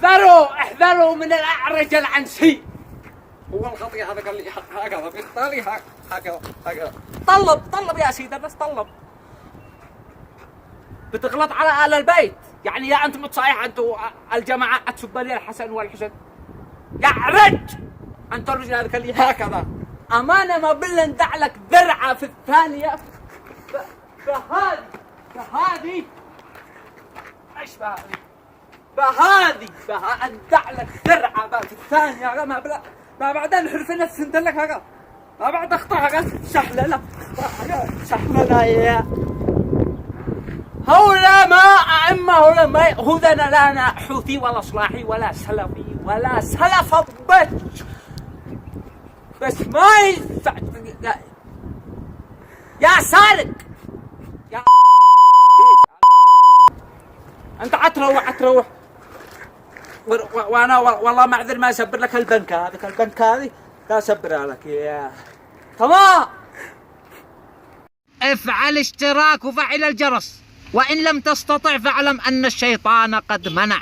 احذروا من الأعرج العنسي. هو الخطي هذا قال لي هكذا بيختاري هكذا. طلب يا سيدي، بس طلب. بتغلط على آل البيت، يعني يا أنت متصايح أنتوا الجماعة تسب لي الحسن والحسين. يا عرج أنت الرجل هذا قال لي هكذا. أمانة ما بالله ندع لك ذرعة في الثانية. فهذه ايش بهذه ندع لك ذرعة في الثانية. ما بعدين نحرف نفس انت لك هكذا، ما بعد اخطاها سهلة يا هولا ما هذنا لا حوثي ولا صلاحي ولا سلفي ولا سلف الضج، بس ما ينفع يا سارق يا انت عتروح وانا والله معذر ما اسبر لك البنك هذه لا اسبرها لك يا تمام. افعل اشتراك وفعل الجرس، وإن لم تستطع فاعلم أن الشيطان قد منع